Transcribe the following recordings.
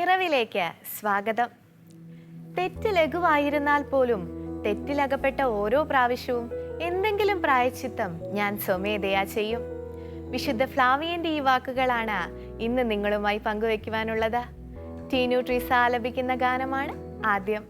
പിറവിലേക്ക് സ്വാഗതം. തെറ്റ് ലഘുവായിരുന്നാൽ പോലും തെറ്റിലകപ്പെട്ട ഓരോ പ്രാവശ്യവും എന്തെങ്കിലും പ്രായശ്ചിത്തം ഞാൻ സ്വമേധയാ ചെയ്യും. വിശുദ്ധ ഫ്ലാവിയന്റെ ഈ വാക്കുകളാണ് ഇന്ന് നിങ്ങളുമായി പങ്കുവെക്കുവാനുള്ളത്. ടീനു ട്രീസ ആലപിക്കുന്ന ഗാനമാണ് ആദ്യം.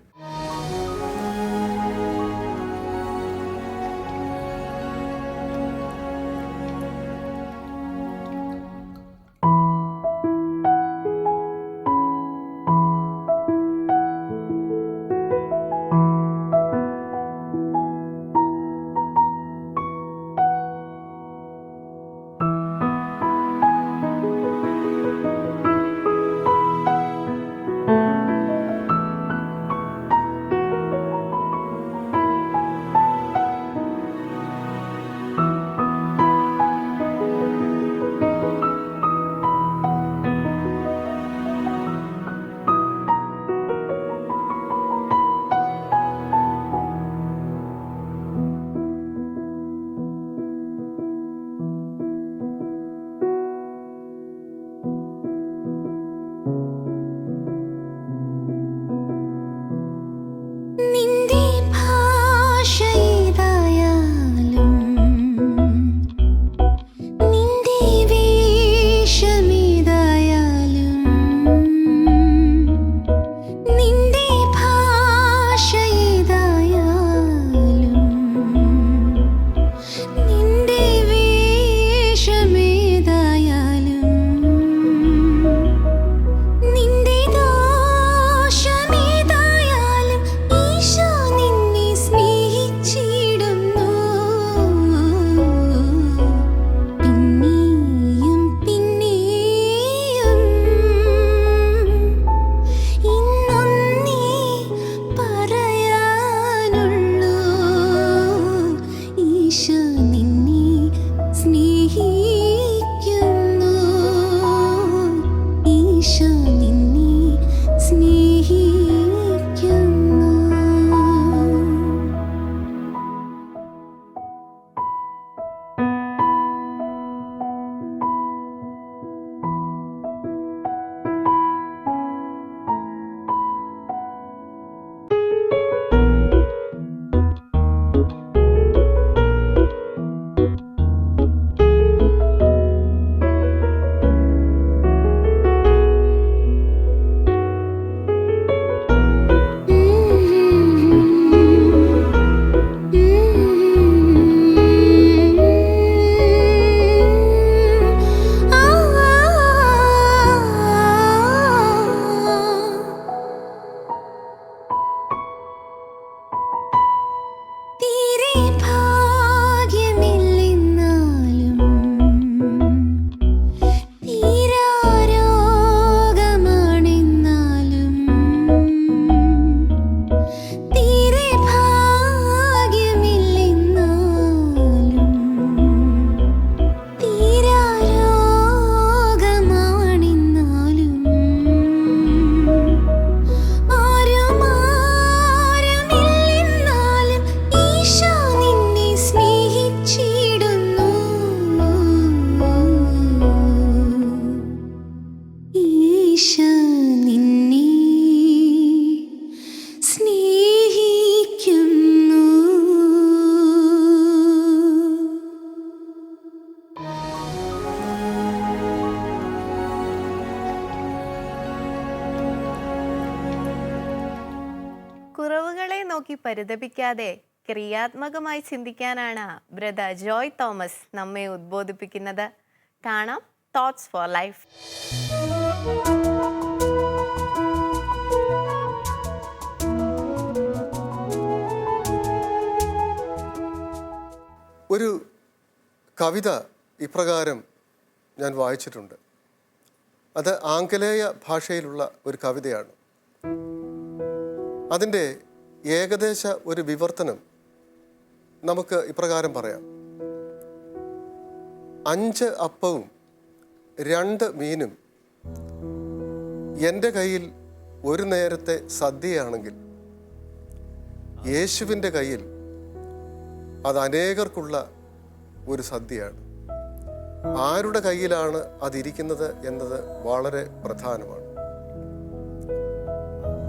കുറവുകളെ നോക്കി പരിതപിക്കാതെ ക്രിയാത്മകമായി ചിന്തിക്കാനാണ് ബ്രദർ ജോയ് തോമസ് നമ്മെ ഉദ്ബോധിപ്പിക്കുന്നത്. കാണാം തോട്ട്സ് ഫോർ ലൈഫ്. ഒരു കവിത ഇപ്രകാരം ഞാൻ വായിച്ചിട്ടുണ്ട്. അത് ആംഗലേയ ഭാഷയിലുള്ള ഒരു കവിതയാണ്. അതിൻ്റെ ഏകദേശ ഒരു വിവർത്തനം നമുക്ക് ഇപ്രകാരം പറയാം. 5 അപ്പവും 2 മീനും എൻ്റെ കയ്യിൽ ഒരു നേരത്തെ സദ്യയാണെങ്കിൽ യേശുവിൻ്റെ കയ്യിൽ അത് അനേകർക്കുള്ള ഒരു സദ്യയാണ്. ആരുടെ കയ്യിലാണ് അതിരിക്കുന്നത് എന്നത് വളരെ പ്രധാനമാണ്.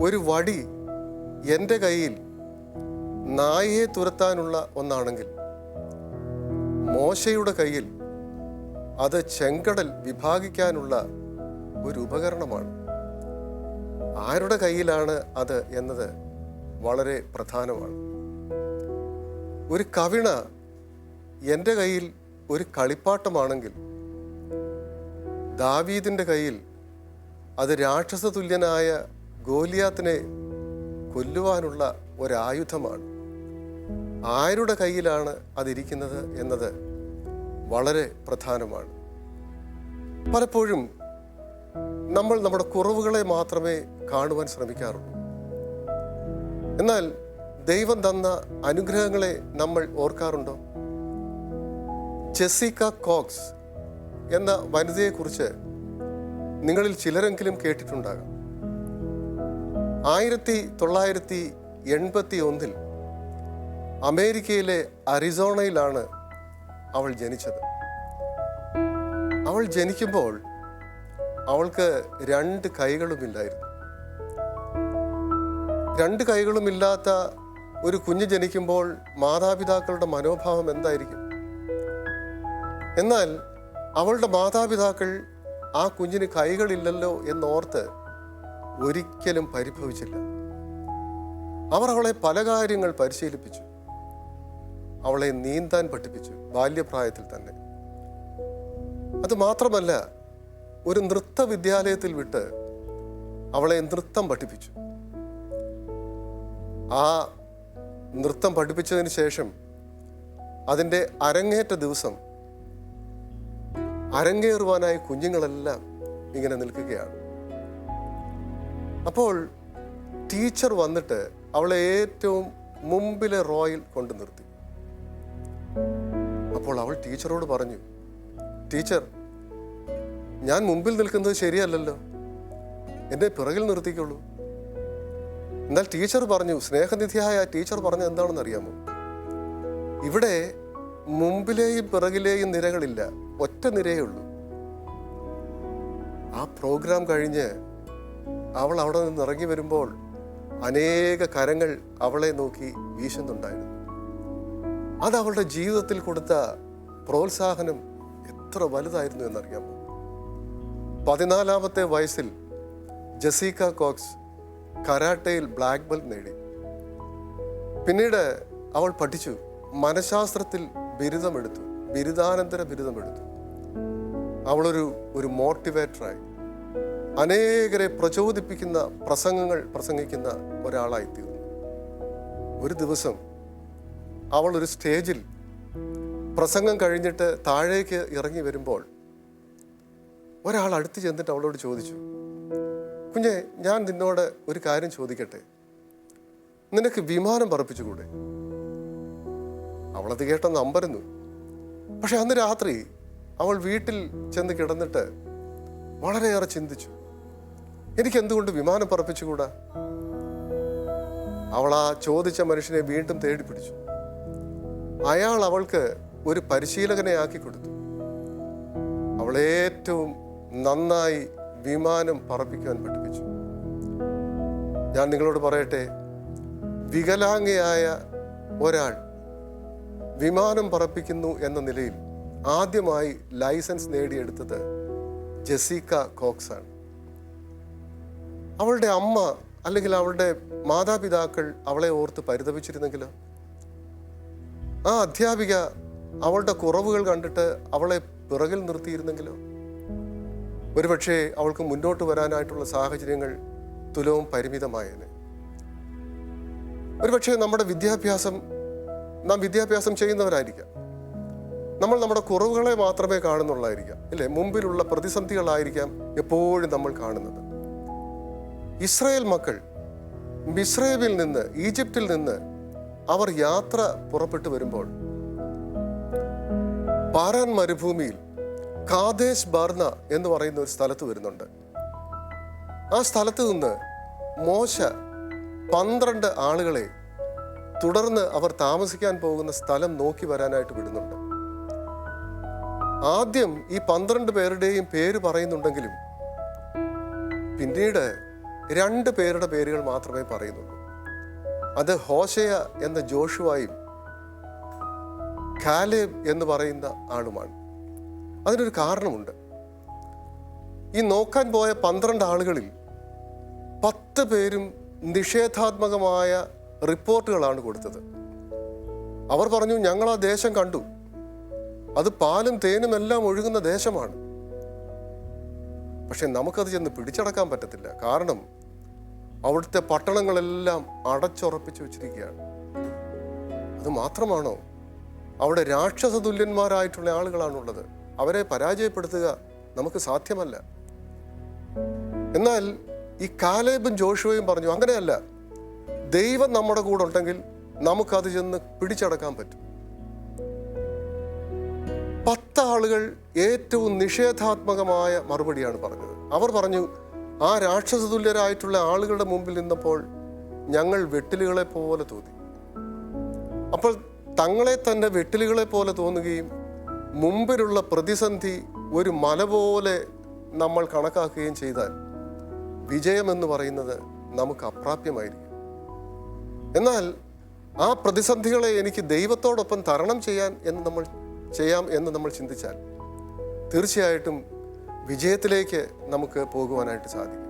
ഒരു വടി എൻ്റെ കയ്യിൽ നായയെ തുരത്താനുള്ള ഒന്നാണെങ്കിൽ മോശയുടെ കയ്യിൽ അത് ചെങ്കടൽ വിഭാഗിക്കാനുള്ള ഒരു ഉപകരണമാണ്. ആരുടെ കയ്യിലാണ് അത് എന്നത് വളരെ പ്രധാനമാണ്. ഒരു കവിണ എൻ്റെ കയ്യിൽ ഒരു കളിപ്പാട്ടമാണെങ്കിൽ ദാവീദിൻ്റെ കയ്യിൽ അത് രാക്ഷസ തുല്യനായ ഗോലിയാത്തിനെ കൊല്ലുവാനുള്ള ഒരായുധമാണ്. ആരുടെ കയ്യിലാണ് അതിരിക്കുന്നത് എന്നത് വളരെ പ്രധാനമാണ്. പലപ്പോഴും നമ്മൾ നമ്മുടെ കുറവുകളെ മാത്രമേ കാണുവാൻ ശ്രമിക്കാറുള്ളൂ. എന്നാൽ ദൈവം തന്ന അനുഗ്രഹങ്ങളെ നമ്മൾ ഓർക്കാറുണ്ടോ? ജെസിക്ക കോക്സ് എന്ന വനിതയെക്കുറിച്ച് നിങ്ങളിൽ ചിലരെങ്കിലും കേട്ടിട്ടുണ്ടാകാം. 1981 അമേരിക്കയിലെ അരിസോണയിലാണ് അവൾ ജനിച്ചത്. അവൾ ജനിക്കുമ്പോൾ അവൾക്ക് 2 കൈകളുമില്ലായിരുന്നു. 2 കൈകളുമില്ലാത്ത ഒരു കുഞ്ഞ് ജനിക്കുമ്പോൾ മാതാപിതാക്കളുടെ മനോഭാവം എന്തായിരിക്കും? എന്നാൽ അവളുടെ മാതാപിതാക്കൾ ആ കുഞ്ഞിന് കൈകളില്ലല്ലോ എന്നോർത്ത് ഒരിക്കലും പരിഭവിച്ചില്ല. അവർ അവളെ പല കാര്യങ്ങൾ പരിശീലിപ്പിച്ചു. അവളെ നീന്താൻ പഠിപ്പിച്ചു ബാല്യപ്രായത്തിൽ തന്നെ. അതുമാത്രമല്ല, ഒരു നൃത്ത വിദ്യാലയത്തിൽ വിട്ട് അവളെ നൃത്തം പഠിപ്പിച്ചു. ആ നൃത്തം പഠിപ്പിച്ചതിന് ശേഷം അതിൻ്റെ അരങ്ങേറ്റ ദിവസം അരങ്ങേറുവാനായി കുഞ്ഞുങ്ങളെല്ലാം ഇങ്ങനെ നിൽക്കുകയാണ്. അപ്പോൾ ടീച്ചർ വന്നിട്ട് അവളെ ഏറ്റവും മുമ്പിലെ റോയിൽ കൊണ്ടു നിർത്തി. അപ്പോൾ അവൾ ടീച്ചറോട് പറഞ്ഞു, ടീച്ചർ, ഞാൻ മുമ്പിൽ നിൽക്കുന്നത് ശരിയല്ലല്ലോ, എന്നെ പിറകിൽ നിർത്തിക്കുള്ളൂ. എന്നാൽ ടീച്ചർ പറഞ്ഞു, സ്നേഹനിധിയായ ടീച്ചർ പറഞ്ഞത് എന്താണെന്ന് അറിയാമോ? ഇവിടെ മുമ്പിലെയും പിറകിലെയും നിരകളില്ല, ഒറ്റ നിരയേ ഉള്ളൂ. ആ പ്രോഗ്രാം കഴിഞ്ഞ് അവൾ അവിടെ നിന്ന് ഇറങ്ങി വരുമ്പോൾ അനേക കരങ്ങൾ അവളെ നോക്കി വീശുന്നുണ്ടായിരുന്നു. അത് അവളുടെ ജീവിതത്തിൽ കൊടുത്ത പ്രോത്സാഹനം എത്ര വലുതായിരുന്നു എന്നറിയാമോ? 14-ാമത്തെ വയസ്സിൽ ജെസിക്ക കോക്സ് കരാട്ടയിൽ ബ്ലാക്ക് ബെൽറ്റ് നേടി. പിന്നീട് അവൾ പഠിച്ചു, മനഃശാസ്ത്രത്തിൽ ബിരുദമെടുത്തു, ബിരുദാനന്തര ബിരുദമെടുത്തു. അവളൊരു മോട്ടിവേറ്ററായി അനേകരെ പ്രചോദിപ്പിക്കുന്ന പ്രസംഗങ്ങൾ പ്രസംഗിക്കുന്ന ഒരാളായിത്തീർന്നു. ഒരു ദിവസം അവൾ ഒരു സ്റ്റേജിൽ പ്രസംഗം കഴിഞ്ഞിട്ട് താഴേക്ക് ഇറങ്ങി വരുമ്പോൾ ഒരാൾ അടുത്ത് ചെന്നിട്ട് അവളോട് ചോദിച്ചു, കുഞ്ഞെ, ഞാൻ നിന്നോട് ഒരു കാര്യം ചോദിക്കട്ടെ, നിനക്ക് വിമാനം പറപ്പിച്ചുകൂടെ? അവളത് കേട്ടെന്ന് അമ്പരന്നു. പക്ഷെ അന്ന് രാത്രി അവൾ വീട്ടിൽ ചെന്ന് കിടന്നിട്ട് വളരെയേറെ ചിന്തിച്ചു, എനിക്ക് എന്തുകൊണ്ട് വിമാനം പറപ്പിച്ചുകൂടാ? അവൾ ആ ചോദിച്ച മനുഷ്യനെ വീണ്ടും തേടി പിടിച്ചു. അയാൾ അവൾക്ക് ഒരു പരിശീലകനെ ആക്കി കൊടുത്തു. അവളെ ഏറ്റവും നന്നായി വിമാനം പറപ്പിക്കാൻ പഠിപ്പിച്ചു. ഞാൻ നിങ്ങളോട് പറയട്ടെ, വികലാംഗയായ ഒരാൾ വിമാനം പറപ്പിക്കുന്നു എന്ന നിലയിൽ ആദ്യമായി ലൈസൻസ് നേടിയെടുത്തത് ജെസിക്ക കോക്സ് ആണ്. അവളുടെ അമ്മ അല്ലെങ്കിൽ അവളുടെ മാതാപിതാക്കൾ അവളെ ഓർത്ത് പരിതപിച്ചിരുന്നെങ്കിലോ? ആ അധ്യാപിക അവളുടെ കുറവുകൾ കണ്ടിട്ട് അവളെ പിറകിൽ നിർത്തിയിരുന്നെങ്കിലോ? ഒരുപക്ഷെ അവൾക്ക് മുന്നോട്ട് വരാനായിട്ടുള്ള സാഹചര്യങ്ങൾ തുലവും പരിമിതമായേനെ. ഒരുപക്ഷെ നാം വിദ്യാഭ്യാസം ചെയ്യുന്നവരായിരിക്കാം. നമ്മൾ നമ്മുടെ കുറവുകളെ മാത്രമേ കാണുന്നുള്ളായിരിക്കാം, ഇല്ലേ? മുമ്പിലുള്ള പ്രതിസന്ധികളായിരിക്കാം എപ്പോഴും നമ്മൾ കാണുന്നത്. ഇസ്രായേൽ മക്കൾ മിസ്രൈമിൽ നിന്ന്, ഈജിപ്തിൽ നിന്ന് അവർ യാത്ര പുറപ്പെട്ടു വരുമ്പോൾ പാരാൻ മരുഭൂമിയിൽ കാദേശ് ബാർന എന്ന് പറയുന്ന ഒരു സ്ഥലത്ത് വരുന്നുണ്ട്. ആ സ്ഥലത്ത് നിന്ന് മോശ 12 ആളുകളെ തുടർന്ന് അവർ താമസിക്കാൻ പോകുന്ന സ്ഥലം നോക്കി വരാനായിട്ട് വിടുന്നുണ്ട്. ആദ്യം ഈ 12 പേരുടെയും പേര് പറയുന്നുണ്ടെങ്കിലും പിന്നീട് 2 പേരുടെ പേരുകൾ മാത്രമേ പറയുന്നുള്ളൂ. അത് ഹോശയ എന്ന ജോഷുവായും കാലേബ് എന്ന് പറയുന്ന ആളുമാണ്. അതിനൊരു കാരണമുണ്ട്. ഈ നോക്കാൻ പോയ 12 ആളുകളിൽ 10 പേരും നിഷേധാത്മകമായ റിപ്പോർട്ടുകളാണ് കൊടുത്തത്. അവർ പറഞ്ഞു, ഞങ്ങൾ ആ ദേശം കണ്ടു, അത് പാലും തേനും എല്ലാം ഒഴുകുന്ന ദേശമാണ്. പക്ഷെ നമുക്കത് ചെന്ന് പിടിച്ചടക്കാൻ പറ്റത്തില്ല. കാരണം അവിടുത്തെ പട്ടണങ്ങളെല്ലാം അടച്ചുറപ്പിച്ചു വെച്ചിരിക്കുകയാണ്. അത് മാത്രമാണോ, അവിടെ രാക്ഷസ തുല്യന്മാരായിട്ടുള്ള ആളുകളാണുള്ളത്. അവരെ പരാജയപ്പെടുത്തുക നമുക്ക് സാധ്യമല്ല. എന്നാൽ ഈ കാലേബും ജോഷുവയും പറഞ്ഞു, അങ്ങനെയല്ല, ദൈവം നമ്മുടെ കൂടെ ഉണ്ടെങ്കിൽ നമുക്കത് ചെന്ന് പിടിച്ചടക്കാൻ പറ്റും. 10 ആളുകൾ ഏറ്റവും നിഷേധാത്മകമായ മറുപടിയാണ് പറഞ്ഞത്. അവർ പറഞ്ഞു, ആ രാക്ഷസ തുല്യരായിട്ടുള്ള ആളുകളുടെ മുമ്പിൽ നിന്നപ്പോൾ ഞങ്ങൾ വെട്ടിലുകളെ പോലെ തോന്നി. അപ്പോൾ തങ്ങളെ തന്നെ വെട്ടിലുകളെ പോലെ തോന്നുകയും മുമ്പിലുള്ള പ്രതിസന്ധി ഒരു മല പോലെ നമ്മൾ കണക്കാക്കുകയും ചെയ്താൽ വിജയമെന്ന് പറയുന്നത് നമുക്ക് അപ്രാപ്യമായിരിക്കും. എന്നാൽ ആ പ്രതിസന്ധികളെ എനിക്ക് ദൈവത്തോടൊപ്പം തരണം ചെയ്യാം എന്ന് നമ്മൾ ചിന്തിച്ചാൽ തീർച്ചയായിട്ടും വിജയത്തിലേക്ക് നമുക്ക് പോകുവാനായിട്ട് സാധിക്കും.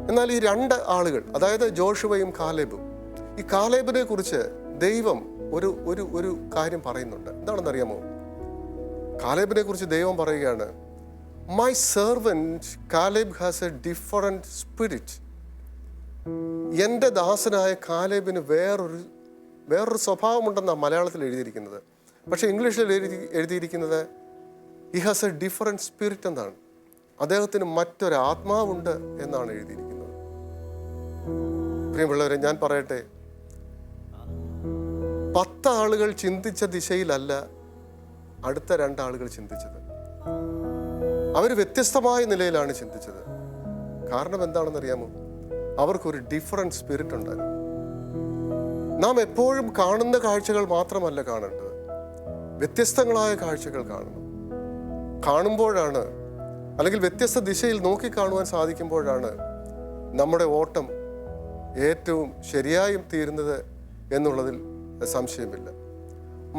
എന്നാൽ ഈ 2 ആളുകൾ, അതായത് ജോഷുവയും കാലേബും, ഈ കാലേബിനെ കുറിച്ച് ദൈവം ഒരു കാര്യം പറയുന്നുണ്ട്. എന്താണെന്നറിയാമോ? കാലേബിനെ കുറിച്ച് ദൈവം പറയുകയാണ്, my servant Caleb has A different spirit. എൻ്റെ ദാസനായ കാലേബിന് വേറൊരു സ്വഭാവമുണ്ടെന്നാണ് മലയാളത്തിൽ എഴുതിയിരിക്കുന്നത്. പക്ഷേ ഇംഗ്ലീഷിൽ എഴുതിയിരിക്കുന്നത് he has A different spirit എന്നാണ്. അദ്ദേഹത്തിന് മറ്റൊരു ആത്മാവുണ്ട് എന്നാണ് എഴുതിയിരിക്കുന്നത്. പ്രിയമുള്ളവരെ, ഞാൻ പറയട്ടെ, 10 ആളുകൾ ചിന്തിച്ച ദിശയിലല്ല അടുത്ത 2 ആളുകൾ ചിന്തിച്ചത്. അവർ വ്യത്യസ്തമായ നിലയിലാണ് ചിന്തിച്ചത്. കാരണം എന്താണെന്നറിയാമോ? അവർക്കൊരു ഡിഫറൻറ്റ് സ്പിരിറ്റ് ഉണ്ടായിരുന്നു. നാം എപ്പോഴും കാണുന്ന കാഴ്ചകൾ മാത്രമല്ല കാണേണ്ടത്, വ്യത്യസ്തങ്ങളായ കാഴ്ചകൾ കാണുമ്പോഴാണ്, അല്ലെങ്കിൽ വ്യത്യസ്ത ദിശയിൽ നോക്കിക്കാണുവാൻ സാധിക്കുമ്പോഴാണ് നമ്മുടെ ഓട്ടം ഏറ്റവും ശരിയായും തീരുന്നത് എന്നുള്ളതിൽ സംശയമില്ല.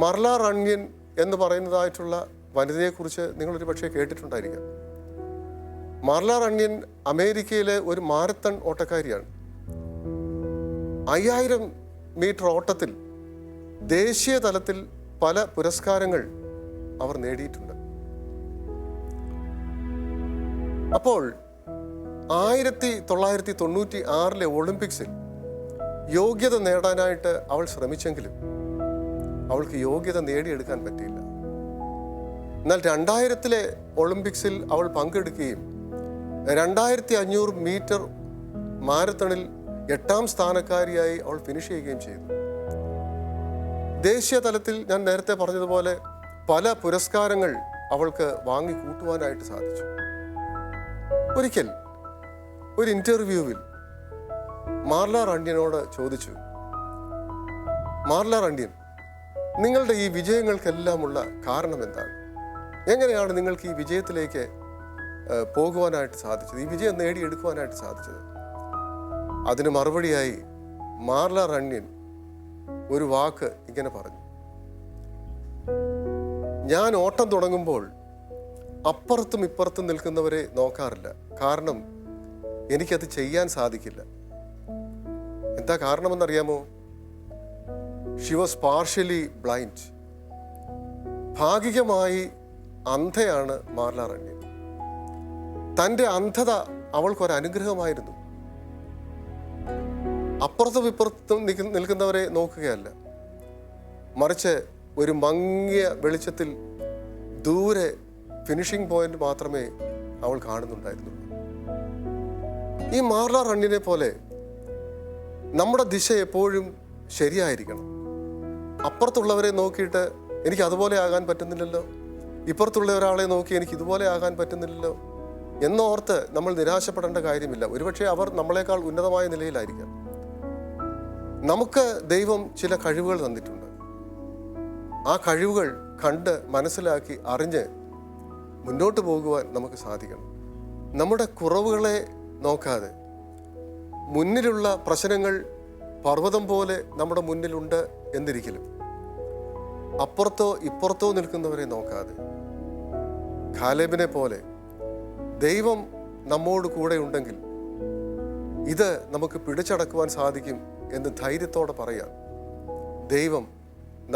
മർല റണ്യൻ എന്ന് പറയുന്നതായിട്ടുള്ള വനിതയെക്കുറിച്ച് നിങ്ങളൊരു പക്ഷേ കേട്ടിട്ടുണ്ടായിരിക്കാം. മർല റണ്യൻ അമേരിക്കയിലെ ഒരു മാരത്തൺ ഓട്ടക്കാരിയാണ്. 5000 മീറ്റർ ഓട്ടത്തിൽ ദേശീയ തലത്തിൽ പല പുരസ്കാരങ്ങൾ അവർ നേടിയിട്ടുണ്ട്. അപ്പോൾ 1996 ഒളിമ്പിക്സിൽ യോഗ്യത നേടാനായിട്ട് അവൾ ശ്രമിച്ചെങ്കിലും അവൾക്ക് യോഗ്യത നേടിയെടുക്കാൻ പറ്റിയില്ല. എന്നാൽ 2000 ഒളിമ്പിക്സിൽ അവൾ പങ്കെടുക്കുകയും 2500 മീറ്റർ മാരത്തണിൽ 8ാം സ്ഥാനക്കാരിയായി അവൾ ഫിനിഷ് ചെയ്യുകയും ചെയ്തു. ദേശീയ തലത്തിൽ ഞാൻ നേരത്തെ പറഞ്ഞതുപോലെ പല പുരസ്കാരങ്ങൾ അവൾക്ക് വാങ്ങിക്കൂട്ടുവാനായിട്ട് സാധിച്ചു. ഒരിക്കൽ ഒരു ഇൻ്റർവ്യൂവിൽ മാർല റണ്യനോട് ചോദിച്ചു, മാർല റണ്യൻ, നിങ്ങളുടെ ഈ വിജയങ്ങൾക്കെല്ലാമുള്ള കാരണം എന്താണ്? എങ്ങനെയാണ് നിങ്ങൾക്ക് ഈ വിജയത്തിലേക്ക് പോകുവാനായിട്ട് സാധിച്ചത്, ഈ വിജയം നേടിയെടുക്കുവാനായിട്ട് സാധിച്ചത്? അതിന് മറുപടിയായി മാർല റണ്യൻ ഒരു വാക്ക് ഇങ്ങനെ പറഞ്ഞു, ഞാൻ ഓട്ടം തുടങ്ങുമ്പോൾ അപ്പുറത്തും ഇപ്പുറത്തും നിൽക്കുന്നവരെ നോക്കാറില്ല. കാരണം എനിക്കത് ചെയ്യാൻ സാധിക്കില്ല. എന്താ കാരണമെന്നറിയാമോ? She was partially blind. ഭാഗികമായി അന്ധയാണ് മാർല റണ്യൻ. തൻ്റെ അന്ധത അവൾക്കൊരനുഗ്രഹമായിരുന്നു. അപ്പുറത്തും ഇപ്പുറത്തും നിൽക്കുന്നവരെ നോക്കുകയല്ല, മറിച്ച് ഒരു മങ്ങിയ വെളിച്ചത്തിൽ ദൂരെ ഫിനിഷിംഗ് പോയിന്റ് മാത്രമേ അവൾ കാണുന്നുണ്ടായിരുന്നുള്ളൂ. ഈ മാർല റണ്യനെ പോലെ നമ്മുടെ ദിശ എപ്പോഴും ശരിയായിരിക്കണം. അപ്പുറത്തുള്ളവരെ നോക്കിയിട്ട് എനിക്ക് അതുപോലെ ആകാൻ പറ്റുന്നില്ലല്ലോ, ഇപ്പുറത്തുള്ള ഒരാളെ നോക്കി എനിക്ക് ഇതുപോലെ ആകാൻ പറ്റുന്നില്ലല്ലോ എന്നോർത്ത് നമ്മൾ നിരാശപ്പെടേണ്ട കാര്യമില്ല. ഒരുപക്ഷെ അവർ നമ്മളെക്കാൾ ഉന്നതമായ നിലയിലായിരിക്കാം. നമുക്ക് ദൈവം ചില കഴിവുകൾ തന്നിട്ടുണ്ട്. ആ കഴിവുകൾ കണ്ട് മനസ്സിലാക്കി അറിഞ്ഞ് മുന്നോട്ട് പോകുവാൻ നമുക്ക് സാധിക്കണം. നമ്മുടെ കുറവുകളെ നോക്കാതെ മുന്നിലുള്ള പ്രശ്നങ്ങൾ പർവ്വതം പോലെ നമ്മുടെ മുന്നിലുണ്ട് എന്നിരിക്കലും അപ്പുറത്തോ ഇപ്പുറത്തോ നിൽക്കുന്നവരെ നോക്കാതെ കാലേബിനെ പോലെ ദൈവം നമ്മോട് കൂടെ ഉണ്ടെങ്കിൽ ഇത് നമുക്ക് പിടിച്ചടക്കുവാൻ സാധിക്കും എന്ന് ധൈര്യത്തോടെ പറയാം. ദൈവം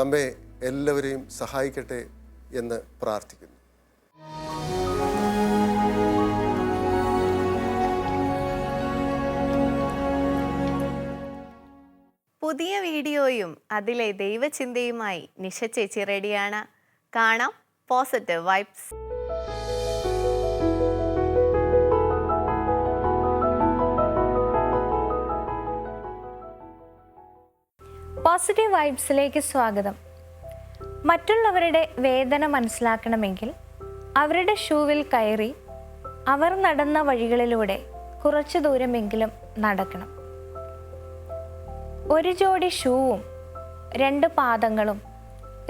നമ്മെ എല്ലാവരെയും സഹായിക്കട്ടെ എന്ന് പ്രാർത്ഥിക്കുന്നു. പുതിയ വീഡിയോയും അതിലെ ദൈവചിന്തയുമായി നിഷ ചേച്ചി റെഡിയാണ്. കാണാം പോസിറ്റീവ് വൈബ്സ്. പോസിറ്റീവ് വൈബ്സിലേക്ക് സ്വാഗതം. മറ്റുള്ളവരുടെ വേദന മനസ്സിലാക്കണമെങ്കിൽ അവരുടെ ഷൂവിൽ കയറി അവർ നടന്ന വഴികളിലൂടെ കുറച്ചു ദൂരമെങ്കിലും നടക്കണം. ഒരു ജോഡി ഷൂവും 2 പാദങ്ങളും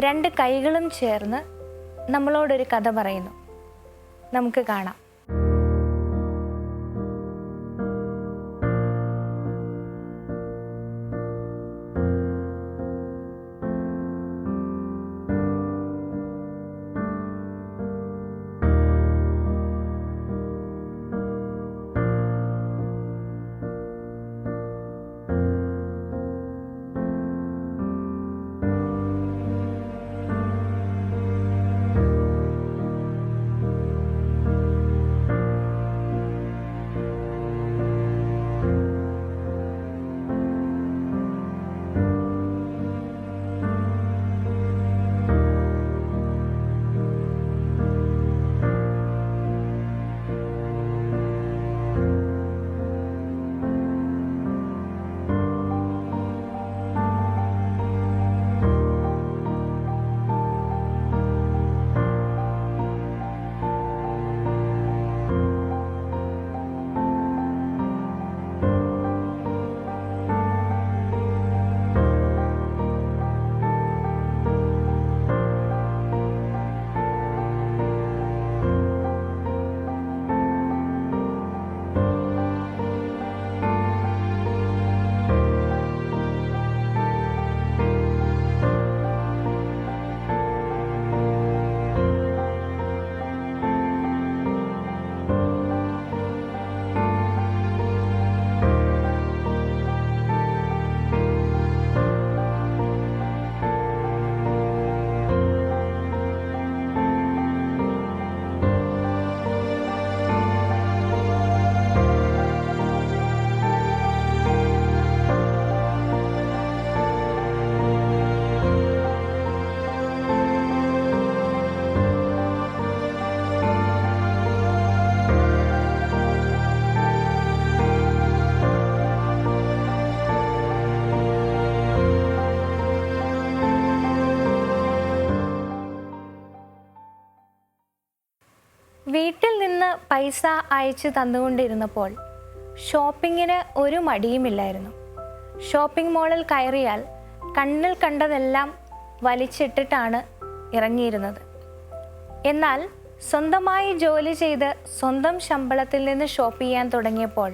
2 കൈകളും ചേർന്ന് നമ്മളോടൊരു കഥ പറയുന്നു. നമുക്ക് കാണാം. വീട്ടിൽ നിന്ന് പൈസ അയച്ചു തന്നുകൊണ്ടിരുന്നപ്പോൾ ഷോപ്പിങ്ങിന് ഒരു മടിയുമില്ലായിരുന്നു. ഷോപ്പിംഗ് മാളിൽ കയറിയാൽ കണ്ണിൽ കണ്ടതെല്ലാം വലിച്ചിട്ടിട്ടാണ് ഇറങ്ങിയിരുന്നത്. എന്നാൽ സ്വന്തമായി ജോലി ചെയ്ത് സ്വന്തം ശമ്പളത്തിൽ നിന്ന് ഷോപ്പ് ചെയ്യാൻ തുടങ്ങിയപ്പോൾ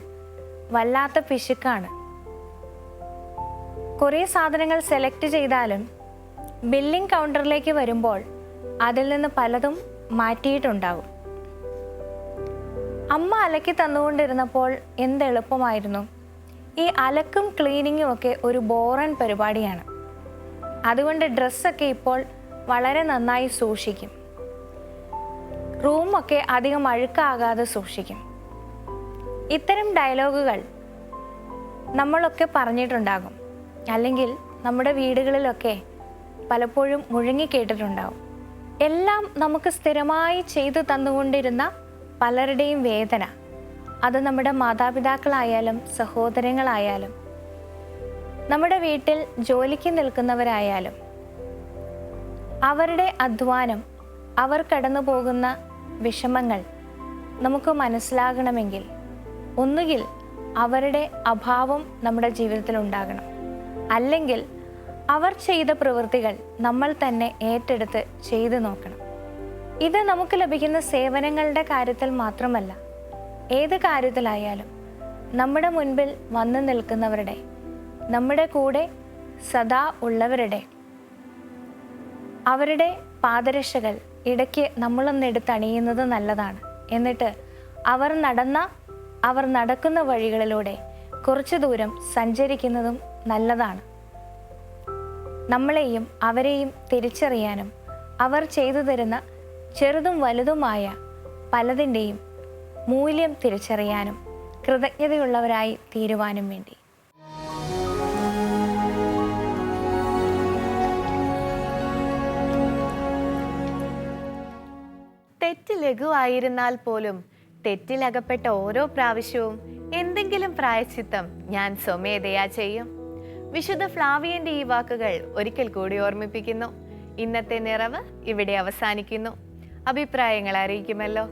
വല്ലാത്ത പിശുക്കാണ്. കുറേ സാധനങ്ങൾ സെലക്ട് ചെയ്താലും ബില്ലിംഗ് കൗണ്ടറിലേക്ക് വരുമ്പോൾ അതിൽ നിന്ന് പലതും മാറ്റിയിട്ടുണ്ടാകും. അമ്മ അലക്കി തന്നുകൊണ്ടിരുന്നപ്പോൾ എന്ത് എളുപ്പമായിരുന്നു. ഈ അലക്കും ക്ലീനിങ്ങും ഒക്കെ ഒരു ബോറൻ പരിപാടിയാണ്. അതുകൊണ്ട് ഡ്രസ്സൊക്കെ ഇപ്പോൾ വളരെ നന്നായി സൂക്ഷിക്കും. റൂമൊക്കെ അധികം അഴുക്കാകാതെ സൂക്ഷിക്കും. ഇത്തരം ഡയലോഗുകൾ നമ്മളൊക്കെ പറഞ്ഞിട്ടുണ്ടാകും. അല്ലെങ്കിൽ നമ്മുടെ വീടുകളിലൊക്കെ പലപ്പോഴും മുഴങ്ങിക്കേട്ടിട്ടുണ്ടാകും. എല്ലാം നമുക്ക് സ്ഥിരമായി ചെയ്തു തന്നുകൊണ്ടിരുന്ന പലരുടെയും വേദന, അത് നമ്മുടെ മാതാപിതാക്കളായാലും സഹോദരങ്ങളായാലും നമ്മുടെ വീട്ടിൽ ജോലിക്ക് നിൽക്കുന്നവരായാലും അവരുടെ അധ്വാനം, അവർ കടന്നു പോകുന്ന വിഷമങ്ങൾ നമുക്ക് മനസ്സിലാകണമെങ്കിൽ ഒന്നുകിൽ അവരുടെ അഭാവം നമ്മുടെ ജീവിതത്തിൽ ഉണ്ടാകണം, അല്ലെങ്കിൽ അവർ ചെയ്ത പ്രവൃത്തികൾ നമ്മൾ തന്നെ ഏറ്റെടുത്ത് ചെയ്തു നോക്കണം. ഇത് നമുക്ക് ലഭിക്കുന്ന സേവനങ്ങളുടെ കാര്യത്തിൽ മാത്രമല്ല, ഏത് കാര്യത്തിലായാലും നമ്മുടെ മുൻപിൽ വന്നു നിൽക്കുന്നവരുടെ, നമ്മുടെ കൂടെ സദാ ഉള്ളവരുടെ, അവരുടെ പാദരക്ഷകൾ ഇടയ്ക്ക് നമ്മളൊന്നെടുത്തണിയുന്നത് നല്ലതാണ്. എന്നിട്ട് അവർ നടക്കുന്ന വഴികളിലൂടെ കുറച്ചു ദൂരം സഞ്ചരിക്കുന്നതും നല്ലതാണ്. നമ്മളെയും അവരെയും തിരിച്ചറിയാനും അവർ ചെയ്തു തരുന്ന ചെറുതും വലുതുമായ പലതിൻ്റെയും മൂല്യം തിരിച്ചറിയാനും കൃതജ്ഞതയുള്ളവരായി തീരുവാനും വേണ്ടി. തെറ്റ് ലഘുവായിരുന്നാൽ പോലും തെറ്റിലകപ്പെട്ട ഓരോ പ്രാവശ്യവും എന്തെങ്കിലും പ്രായശ്ചിത്തം ഞാൻ സ്വമേധയാ ചെയ്യും. വിശുദ്ധ ഫ്ലാവിയന്റെ ഈ വാക്കുകൾ ഒരിക്കൽ കൂടി ഓർമ്മിപ്പിക്കുന്നു. ഇന്നത്തെ നിറവ് ഇവിടെ അവസാനിക്കുന്നു. അഭിപ്രായങ്ങൾ അറിയിക്കുമല്ലോ.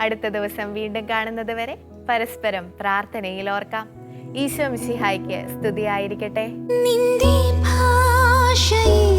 അടുത്ത ദിവസം വീണ്ടും കാണുന്നത് വരെ പരസ്പരം പ്രാർത്ഥനയിൽ ഓർക്കാം. ഈശോ മിശിഹായ്ക്ക് സ്തുതിയായിരിക്കട്ടെ. നിന്റെ ഭാഷയിൽ